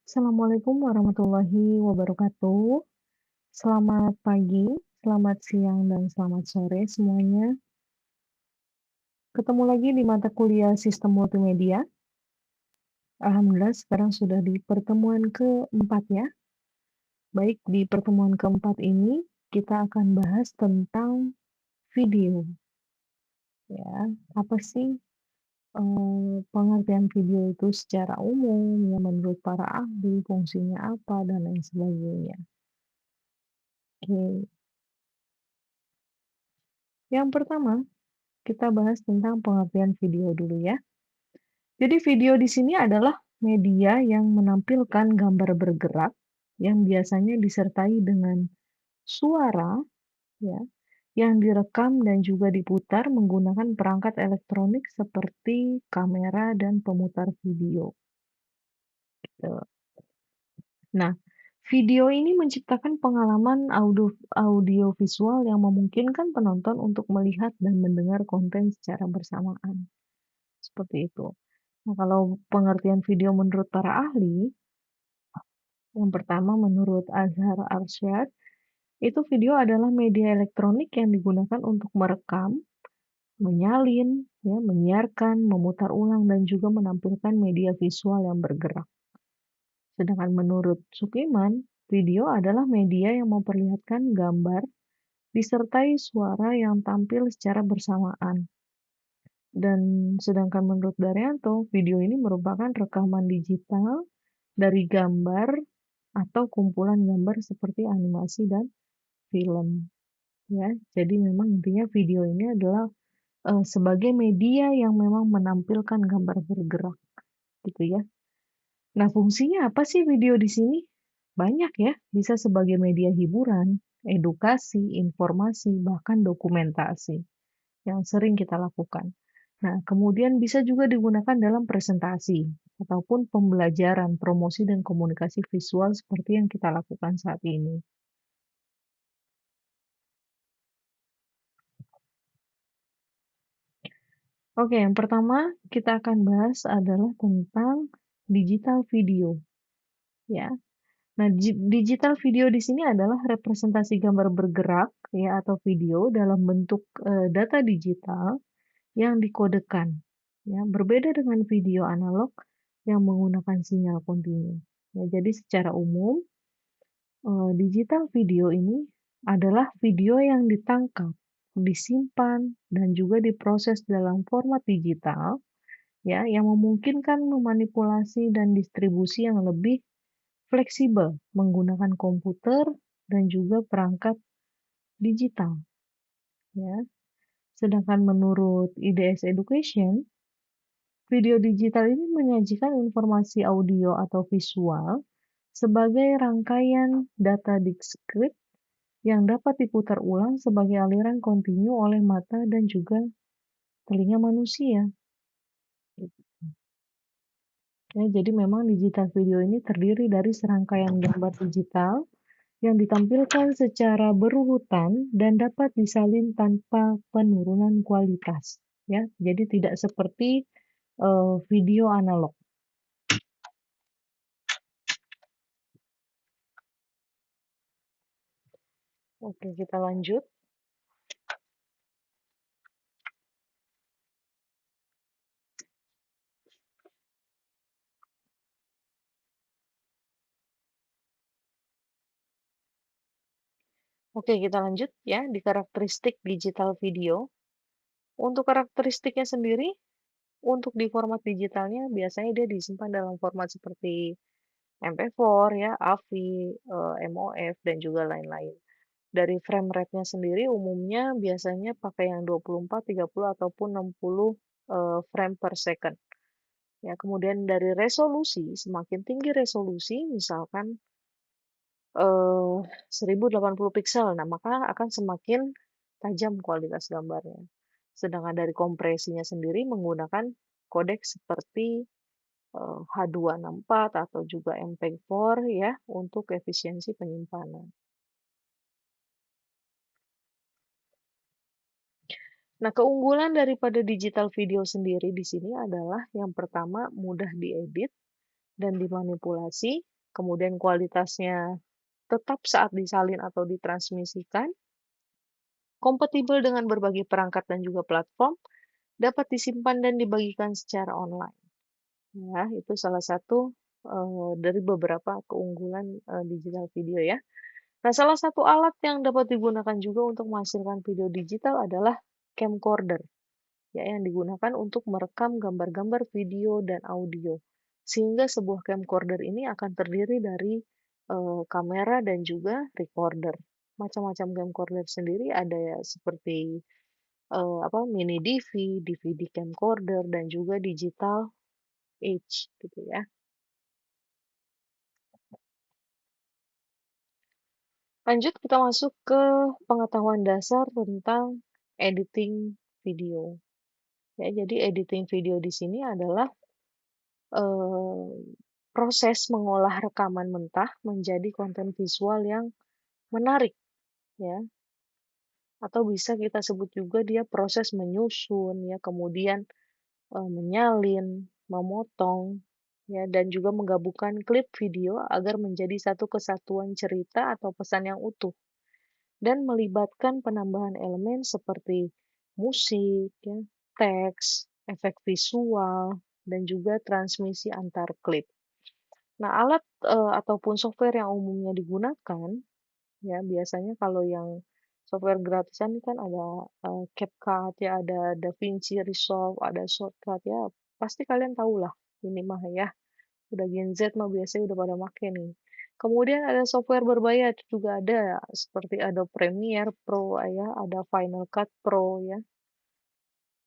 Assalamualaikum warahmatullahi wabarakatuh. Selamat pagi, selamat siang, dan selamat sore semuanya. Ketemu lagi di mata kuliah Sistem Multimedia. Alhamdulillah sekarang sudah di pertemuan keempat ya. Baik, di pertemuan keempat ini kita akan bahas tentang video ya. Apa sih pengertian video itu secara umum, ya menurut para ahli, fungsinya apa, dan lain sebagainya. Oke, yang pertama kita bahas tentang pengertian video dulu ya. Jadi video di sini adalah media yang menampilkan gambar bergerak yang biasanya disertai dengan suara ya, yang direkam dan juga diputar menggunakan perangkat elektronik seperti kamera dan pemutar video. Gitu. Nah, video ini menciptakan pengalaman audiovisual yang memungkinkan penonton untuk melihat dan mendengar konten secara bersamaan. Seperti itu. Nah, kalau pengertian video menurut para ahli, yang pertama menurut Azhar Arsyad, itu video adalah media elektronik yang digunakan untuk merekam, menyalin, ya, menyiarkan, memutar ulang, dan juga menampilkan media visual yang bergerak. Sedangkan menurut Sukiman, video adalah media yang memperlihatkan gambar disertai suara yang tampil secara bersamaan. Dan sedangkan menurut Daryanto, video ini merupakan rekaman digital dari gambar atau kumpulan gambar seperti animasi dan film, ya. Jadi memang intinya video ini adalah, sebagai media yang memang menampilkan gambar bergerak, gitu ya. Nah, fungsinya apa sih video di sini? Banyak ya, bisa sebagai media hiburan, edukasi, informasi, bahkan dokumentasi yang sering kita lakukan. Nah, kemudian bisa juga digunakan dalam presentasi ataupun pembelajaran, promosi, dan komunikasi visual seperti yang kita lakukan saat ini. Oke, yang pertama kita akan bahas adalah tentang digital video, ya. Nah, digital video di sini adalah representasi gambar bergerak, ya, atau video dalam bentuk data digital yang dikodekan, ya. Berbeda dengan video analog yang menggunakan sinyal kontinu. Ya, jadi secara umum digital video ini adalah video yang ditangkap, disimpan, dan juga diproses dalam format digital ya, yang memungkinkan memanipulasi dan distribusi yang lebih fleksibel menggunakan komputer dan juga perangkat digital ya. Sedangkan menurut IDS Education, video digital ini menyajikan informasi audio atau visual sebagai rangkaian data diskrit yang dapat diputar ulang sebagai aliran kontinu oleh mata dan juga telinga manusia. Ya, jadi memang digital video ini terdiri dari serangkaian gambar digital yang ditampilkan secara berurutan dan dapat disalin tanpa penurunan kualitas. Ya, jadi tidak seperti video analog. Oke, kita lanjut. Oke, kita lanjut ya di karakteristik digital video. Untuk karakteristiknya sendiri, untuk di format digitalnya biasanya dia disimpan dalam format seperti MP4 ya, AVI, MOF, dan juga lain-lain. Dari frame rate-nya sendiri umumnya biasanya pakai yang 24, 30, ataupun 60 frame per second. Ya, kemudian dari resolusi, semakin tinggi resolusi, misalkan 1080 piksel, nah maka akan semakin tajam kualitas gambarnya. Sedangkan dari kompresinya sendiri menggunakan kodek seperti H264 atau juga MPEG-4 ya untuk efisiensi penyimpanan. Nah, keunggulan daripada digital video sendiri di sini adalah yang pertama mudah diedit dan dimanipulasi, kemudian kualitasnya tetap saat disalin atau ditransmisikan, kompatibel dengan berbagai perangkat dan juga platform, dapat disimpan dan dibagikan secara online. Ya, itu salah satu dari beberapa keunggulan digital video ya. Nah, salah satu alat yang dapat digunakan juga untuk menghasilkan video digital adalah camcorder, ya, yang digunakan untuk merekam gambar-gambar video dan audio. Sehingga sebuah camcorder ini akan terdiri dari kamera dan juga recorder. Macam-macam camcorder sendiri ada ya seperti mini DV, DVD camcorder dan juga digital age gitu ya. Lanjut kita masuk ke pengetahuan dasar tentang editing video. Ya, jadi editing video di sini adalah eh, proses mengolah rekaman mentah menjadi konten visual yang menarik, ya. Atau bisa kita sebut juga dia proses menyusun, ya, kemudian menyalin, memotong, ya, dan juga menggabungkan klip video agar menjadi satu kesatuan cerita atau pesan yang utuh. Dan melibatkan penambahan elemen seperti musik, ya, teks, efek visual, dan juga transmisi antar klip. Nah, alat ataupun software yang umumnya digunakan, ya biasanya kalau yang software gratisan ini kan ada CapCut, ya ada DaVinci Resolve, ada Shortcut, ya pasti kalian tahu lah ini mah ya. Udah Gen Z mah biasanya udah pada make nih. Kemudian ada software berbayar juga ada seperti Adobe Premiere Pro ya, ada Final Cut Pro ya.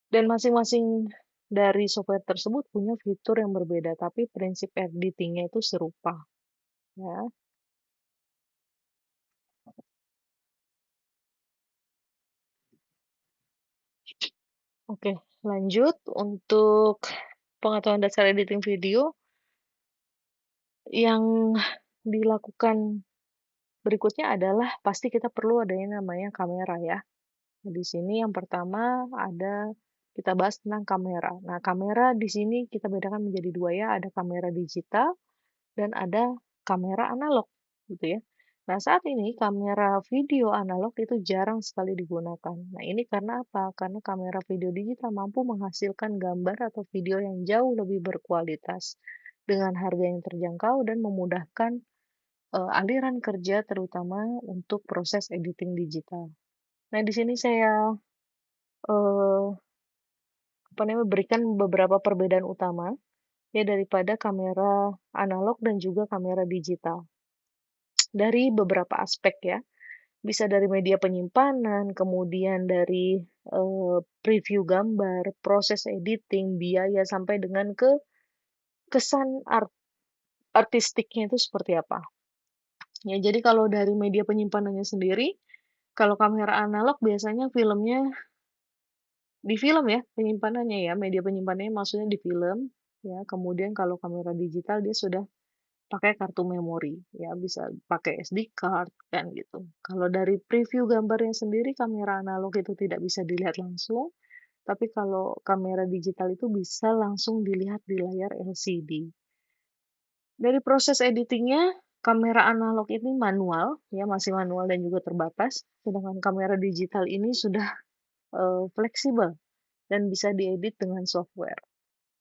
Dan masing-masing dari software tersebut punya fitur yang berbeda, tapi prinsip editingnya itu serupa ya. Oke, lanjut untuk pengetahuan dasar editing video yang dilakukan berikutnya adalah pasti kita perlu adanya namanya kamera ya. Nah, di sini yang pertama ada kita bahas tentang kamera. Nah, kamera di sini kita bedakan menjadi dua ya, ada kamera digital dan ada kamera analog gitu ya. Nah, saat ini kamera video analog itu jarang sekali digunakan. Nah, ini karena apa? Karena kamera video digital mampu menghasilkan gambar atau video yang jauh lebih berkualitas dengan harga yang terjangkau dan memudahkan aliran kerja terutama untuk proses editing digital. Nah, di sini saya eh, berikan beberapa perbedaan utama ya daripada kamera analog dan juga kamera digital. Dari beberapa aspek ya. Bisa dari media penyimpanan, kemudian dari preview gambar, proses editing, biaya sampai dengan ke kesan artistiknya itu seperti apa. Ya, jadi kalau dari media penyimpanannya sendiri, kalau kamera analog biasanya filmnya di film ya, penyimpanannya ya, media penyimpanannya maksudnya di film, ya. Kemudian kalau kamera digital dia sudah pakai kartu memori, ya bisa pakai SD card kan gitu. Kalau dari preview gambarnya sendiri, kamera analog itu tidak bisa dilihat langsung, tapi kalau kamera digital itu bisa langsung dilihat di layar LCD. Dari proses editingnya, kamera analog ini manual, ya masih manual dan juga terbatas, sedangkan kamera digital ini sudah fleksibel dan bisa diedit dengan software.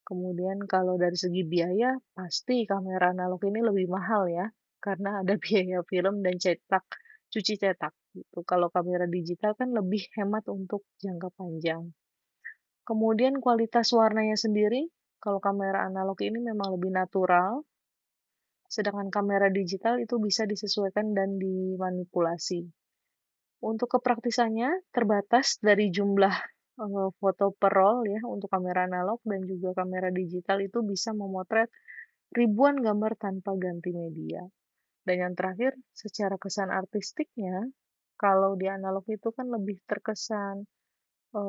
Kemudian kalau dari segi biaya, pasti kamera analog ini lebih mahal ya, karena ada biaya film dan cuci cetak gitu. Kalau kamera digital kan lebih hemat untuk jangka panjang. Kemudian kualitas warnanya sendiri, kalau kamera analog ini memang lebih natural, sedangkan kamera digital itu bisa disesuaikan dan dimanipulasi. Untuk kepraktisannya terbatas dari jumlah foto per roll ya untuk kamera analog dan juga kamera digital itu bisa memotret ribuan gambar tanpa ganti media. Dan yang terakhir, secara kesan artistiknya, kalau di analog itu kan lebih terkesan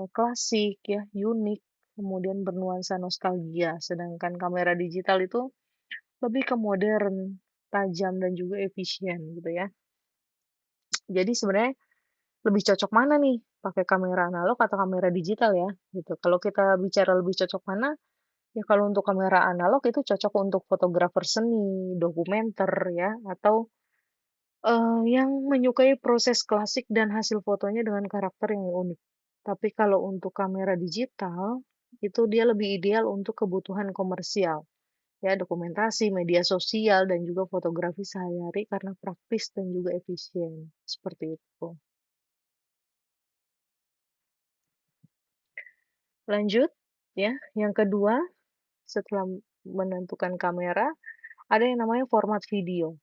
klasik ya, unik, kemudian bernuansa nostalgia. Sedangkan kamera digital itu lebih ke modern, tajam dan juga efisien gitu ya. Jadi sebenarnya lebih cocok mana nih? Pakai kamera analog atau kamera digital ya? Gitu. Kalau kita bicara lebih cocok mana, Ya kalau untuk kamera analog itu cocok untuk fotografer seni, dokumenter ya, atau yang menyukai proses klasik dan hasil fotonya dengan karakter yang unik. Tapi kalau untuk kamera digital, itu dia lebih ideal untuk kebutuhan komersial, ya dokumentasi, media sosial, dan juga fotografi sehari-hari karena praktis dan juga efisien. Seperti itu. Lanjut, ya. Yang kedua, setelah menentukan kamera, ada yang namanya format video.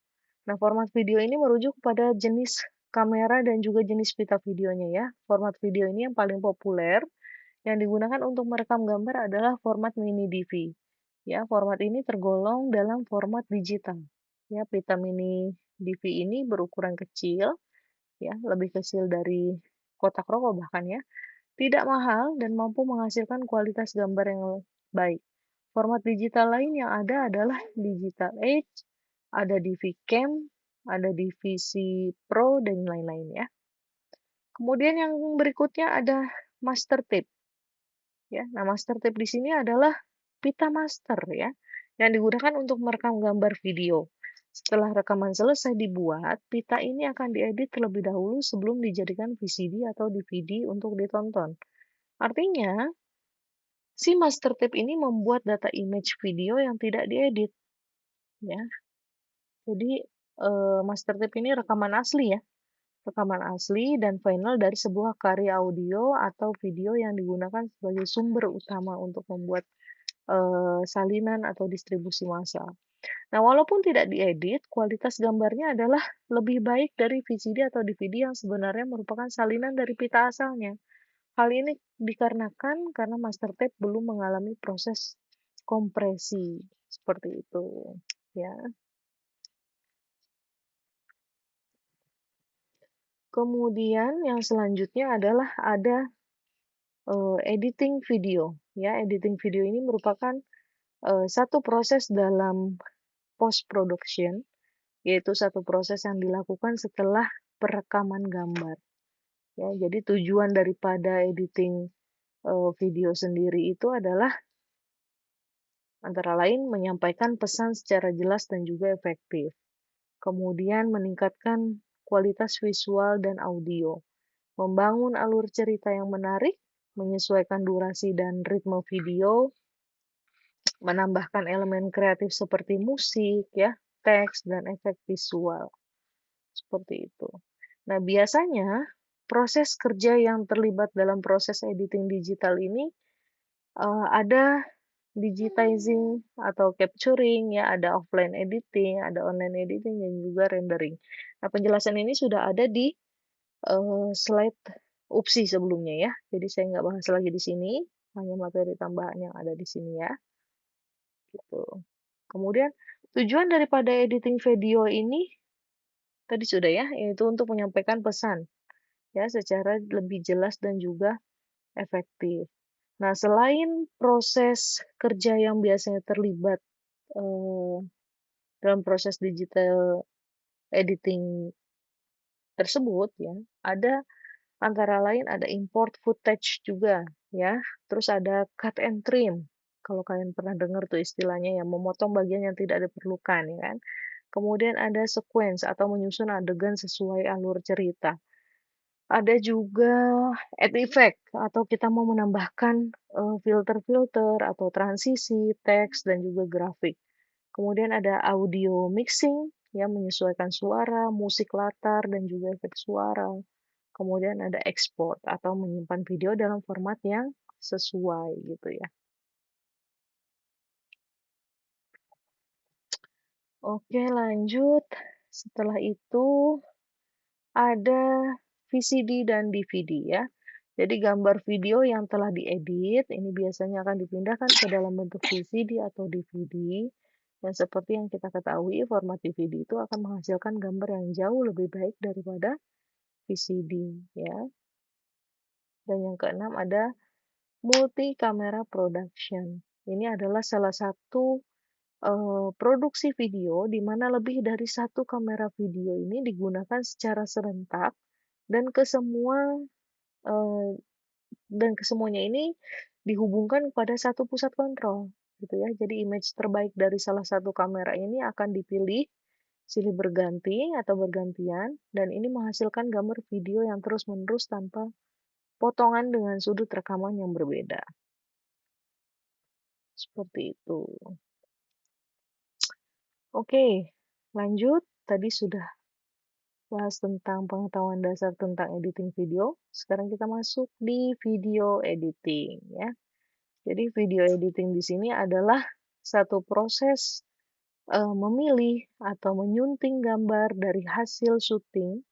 Nah, format video ini merujuk pada jenis kamera dan juga jenis pita videonya ya. Format video ini yang paling populer yang digunakan untuk merekam gambar adalah format mini DV. Ya, format ini tergolong dalam format digital. Ya, pita mini DV ini berukuran kecil, ya, lebih kecil dari kotak rokok bahkan ya. Tidak mahal dan mampu menghasilkan kualitas gambar yang baik. Format digital lain yang ada adalah Digital Edge, ada DV-Cam, ada DVC Pro, dan lain-lain ya. Kemudian yang berikutnya ada master tape. Ya, nah master tape di sini adalah pita master ya, yang digunakan untuk merekam gambar video. Setelah rekaman selesai dibuat, pita ini akan diedit terlebih dahulu sebelum dijadikan VCD atau DVD untuk ditonton. Artinya, si master tape ini membuat data image video yang tidak diedit, ya. Jadi master tape ini rekaman asli ya, rekaman asli dan final dari sebuah karya audio atau video yang digunakan sebagai sumber utama untuk membuat salinan atau distribusi massal. Nah, walaupun tidak diedit, kualitas gambarnya adalah lebih baik dari VCD atau DVD yang sebenarnya merupakan salinan dari pita asalnya. Hal ini dikarenakan karena master tape belum mengalami proses kompresi seperti itu, ya. Kemudian yang selanjutnya adalah ada editing video, ya. Editing video ini merupakan satu proses dalam post production, yaitu satu proses yang dilakukan setelah perekaman gambar. Ya, jadi tujuan daripada editing video sendiri itu adalah antara lain menyampaikan pesan secara jelas dan juga efektif. Kemudian meningkatkan kualitas visual dan audio, membangun alur cerita yang menarik, menyesuaikan durasi dan ritme video, menambahkan elemen kreatif seperti musik, ya, teks, dan efek visual. Seperti itu. Nah, biasanya proses kerja yang terlibat dalam proses editing digital ini ada digitizing atau capturing, ya, ada offline editing, ada online editing, dan juga rendering. Nah, penjelasan ini sudah ada di slide UPSI sebelumnya ya. Jadi saya nggak bahas lagi di sini, hanya materi tambahan yang ada di sini ya. Gitu. Kemudian tujuan daripada editing video ini tadi sudah ya, yaitu untuk menyampaikan pesan ya secara lebih jelas dan juga efektif. Nah, selain proses kerja yang biasanya terlibat eh, dalam proses digital editing tersebut ya, ada antara lain ada import footage juga ya. Terus ada cut and trim. Kalau kalian pernah dengar tuh istilahnya ya, memotong bagian yang tidak diperlukan ya kan. Kemudian ada sequence atau menyusun adegan sesuai alur cerita. Ada juga add effect atau kita mau menambahkan filter-filter atau transisi, teks dan juga grafik. Kemudian ada audio mixing yang menyesuaikan suara, musik latar dan juga efek suara. Kemudian ada export atau menyimpan video dalam format yang sesuai gitu ya. Oke, lanjut. Setelah itu ada VCD dan DVD ya. Jadi gambar video yang telah diedit ini biasanya akan dipindahkan ke dalam bentuk VCD atau DVD. Dan seperti yang kita ketahui, format DVD itu akan menghasilkan gambar yang jauh lebih baik daripada VCD ya. Dan yang keenam ada multi camera production. Ini adalah salah satu produksi video di mana lebih dari satu kamera video ini digunakan secara serentak dan eh, kesemuanya ini dihubungkan kepada satu pusat kontrol. gitu ya. Jadi image terbaik dari salah satu kamera ini akan dipilih silih berganti atau bergantian, dan ini menghasilkan gambar video yang terus-menerus tanpa potongan dengan sudut rekaman yang berbeda. Seperti itu. Oke, lanjut. Tadi sudah bahas tentang pengetahuan dasar tentang editing video. Sekarang kita masuk di video editing ya. Jadi video editing di sini adalah satu proses memilih atau menyunting gambar dari hasil syuting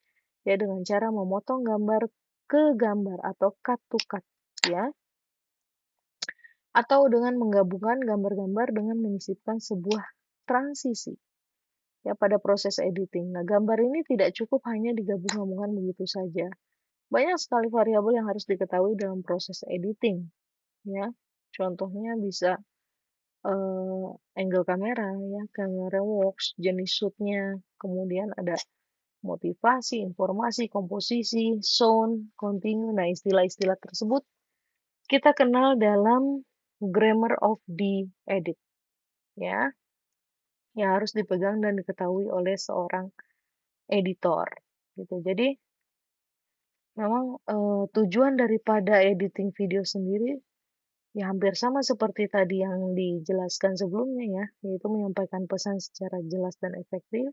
ya dengan cara memotong gambar ke gambar atau cut to cut ya, atau dengan menggabungkan gambar-gambar dengan menyisipkan sebuah transisi ya pada proses editing. Nah, gambar ini tidak cukup hanya digabung-gabungkan begitu saja. Banyak sekali variabel yang harus diketahui dalam proses editing ya. Contohnya bisa angle kamera ya, kamera works, jenis shootnya, kemudian ada motivasi, informasi, komposisi, sound, continue. Nah, istilah-istilah tersebut kita kenal dalam grammar of the edit ya, yang harus dipegang dan diketahui oleh seorang editor gitu. Jadi memang tujuan daripada editing video sendiri ya hampir sama seperti tadi yang dijelaskan sebelumnya ya, yaitu menyampaikan pesan secara jelas dan efektif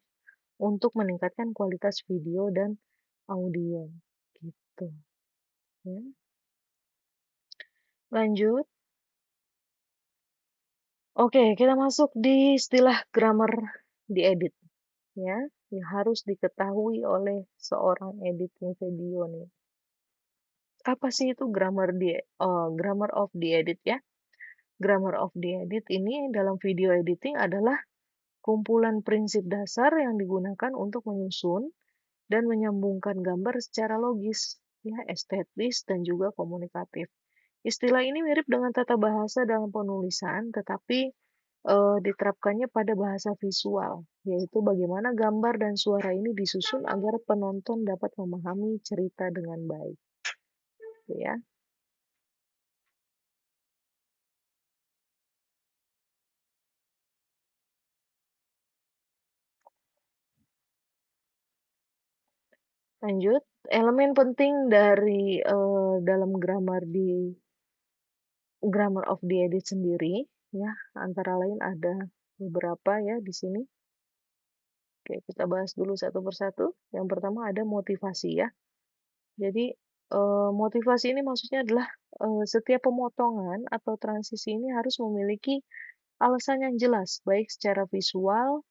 untuk meningkatkan kualitas video dan audio gitu ya. Lanjut. Oke, kita masuk di istilah grammar diedit ya, yang harus diketahui oleh seorang editing video nih. Apa sih itu grammar of the edit ya? Grammar of the edit ini dalam video editing adalah kumpulan prinsip dasar yang digunakan untuk menyusun dan menyambungkan gambar secara logis, ya, estetis dan juga komunikatif. Istilah ini mirip dengan tata bahasa dalam penulisan, tetapi diterapkannya pada bahasa visual, yaitu bagaimana gambar dan suara ini disusun agar penonton dapat memahami cerita dengan baik. Gitu ya. Lanjut, elemen penting dari dalam grammar of the edit sendiri, ya, antara lain ada beberapa ya di sini. Oke, kita bahas dulu satu persatu. Yang pertama ada motivasi ya. Jadi motivasi ini maksudnya adalah setiap pemotongan atau transisi ini harus memiliki alasan yang jelas, baik secara visual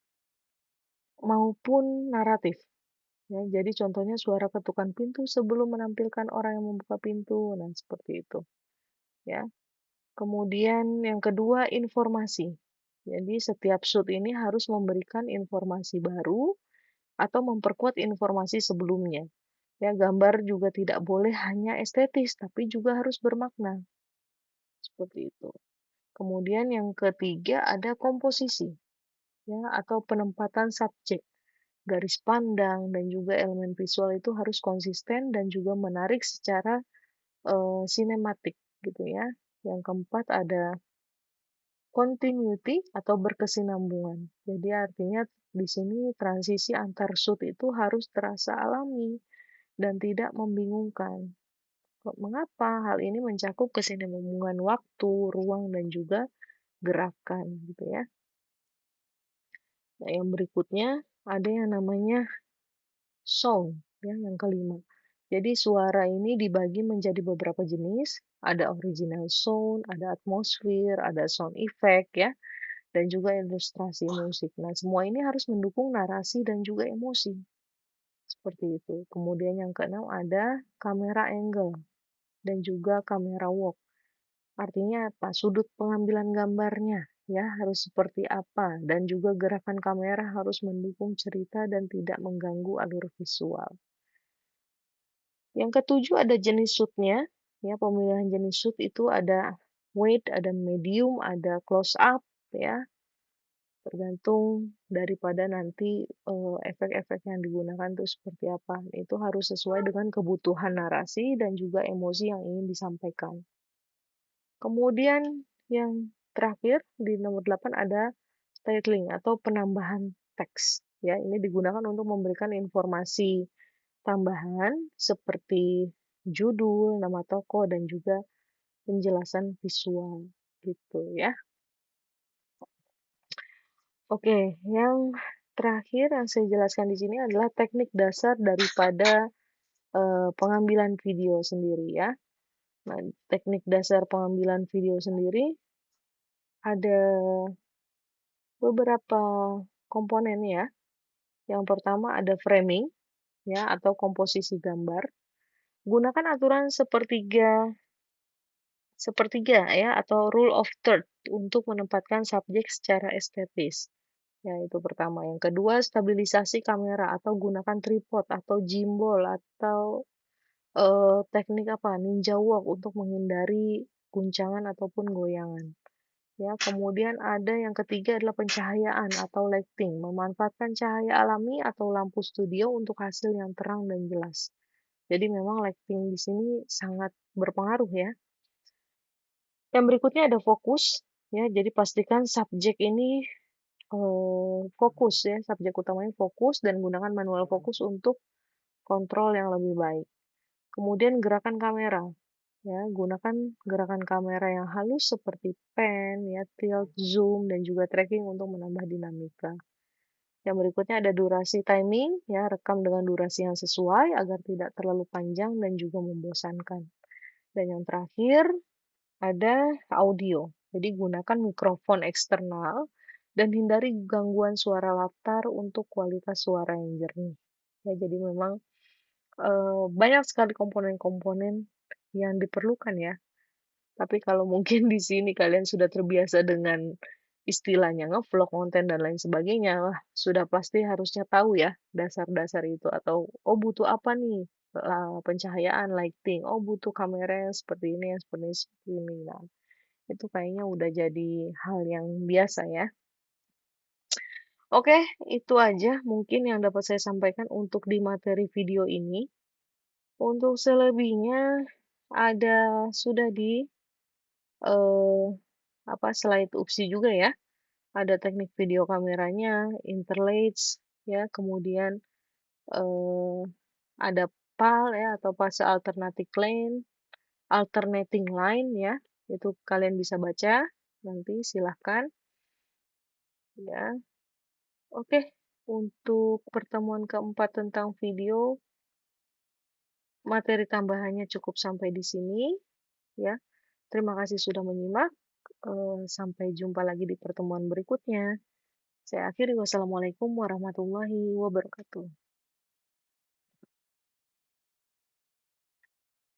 maupun naratif. Ya, jadi contohnya suara ketukan pintu sebelum menampilkan orang yang membuka pintu. Nah, seperti itu. Ya. Kemudian yang kedua informasi. Jadi setiap shoot ini harus memberikan informasi baru atau memperkuat informasi sebelumnya. Ya, gambar juga tidak boleh hanya estetis, tapi juga harus bermakna. Seperti itu. Kemudian yang ketiga ada komposisi, ya, atau penempatan subjek. Garis pandang dan juga elemen visual itu harus konsisten dan juga menarik secara sinematik gitu ya. Yang keempat ada continuity atau berkesinambungan. Jadi artinya di sini transisi antar shoot itu harus terasa alami dan tidak membingungkan. Mengapa? Hal ini mencakup kesinambungan waktu, ruang, dan juga gerakan gitu ya. Nah, yang berikutnya ada yang namanya sound ya, yang kelima. Jadi suara ini dibagi menjadi beberapa jenis, ada original sound, ada atmosfer, ada sound effect ya, dan juga ilustrasi musik. Nah, semua ini harus mendukung narasi dan juga emosi. Seperti itu. Kemudian yang keenam ada kamera angle dan juga kamera walk. Artinya apa? Sudut pengambilan gambarnya ya harus seperti apa dan juga gerakan kamera harus mendukung cerita dan tidak mengganggu alur visual. Yang ketujuh ada jenis shoot-nya. Ya, pemilihan jenis shoot itu ada wide, ada medium, ada close up ya. Tergantung daripada nanti efek-efek yang digunakan itu seperti apa. Itu harus sesuai dengan kebutuhan narasi dan juga emosi yang ingin disampaikan. Kemudian yang terakhir di nomor 8 ada styling atau penambahan teks. Ya, ini digunakan untuk memberikan informasi tambahan seperti judul, nama toko, dan juga penjelasan visual gitu ya. Oke, yang terakhir yang saya jelaskan di sini adalah teknik dasar daripada pengambilan video sendiri ya. Nah, teknik dasar pengambilan video sendiri ada beberapa komponen ya. Yang pertama ada framing ya atau komposisi gambar. Gunakan aturan sepertiga sepertiga ya atau rule of third untuk menempatkan subjek secara estetis. Ya, itu pertama. Yang kedua, stabilisasi kamera atau gunakan tripod atau gimbal atau teknik apa? Ninja walk untuk menghindari guncangan ataupun goyangan. Ya, kemudian ada yang ketiga adalah pencahayaan atau lighting, memanfaatkan cahaya alami atau lampu studio untuk hasil yang terang dan jelas. Jadi memang lighting di sini sangat berpengaruh ya. Yang berikutnya ada fokus, ya. Jadi pastikan subjek ini fokus ya, subjek utamanya fokus dan gunakan manual fokus untuk kontrol yang lebih baik. Kemudian gerakan kamera, ya, gunakan gerakan kamera yang halus seperti pan, ya, tilt, zoom, dan juga tracking untuk menambah dinamika. Yang berikutnya ada durasi timing, ya, rekam dengan durasi yang sesuai agar tidak terlalu panjang dan juga membosankan. Dan yang terakhir ada audio. Jadi gunakan mikrofon eksternal dan hindari gangguan suara latar untuk kualitas suara yang jernih. Ya, jadi memang banyak sekali komponen-komponen yang diperlukan ya. Tapi kalau mungkin di sini kalian sudah terbiasa dengan istilahnya ngevlog, konten dan lain sebagainya, wah sudah pasti harusnya tahu ya dasar-dasar itu atau oh butuh apa nih? Pencahayaan, lighting, oh butuh kamera yang seperti ini, yang seperti ini, seperti ini. Nah, itu kayaknya udah jadi hal yang biasa ya. Oke, itu aja mungkin yang dapat saya sampaikan untuk di materi video ini. Untuk selebihnya ada sudah di eh, slide UPSI juga ya. Ada teknik video kameranya, interlace ya, kemudian eh, ada PAL ya atau fase alternating line ya. Itu kalian bisa baca nanti silahkan ya. Oke, untuk pertemuan keempat tentang video, materi tambahannya cukup sampai di sini, ya. Terima kasih sudah menyimak. Sampai jumpa lagi di pertemuan berikutnya. Saya akhiri, wassalamualaikum warahmatullahi wabarakatuh.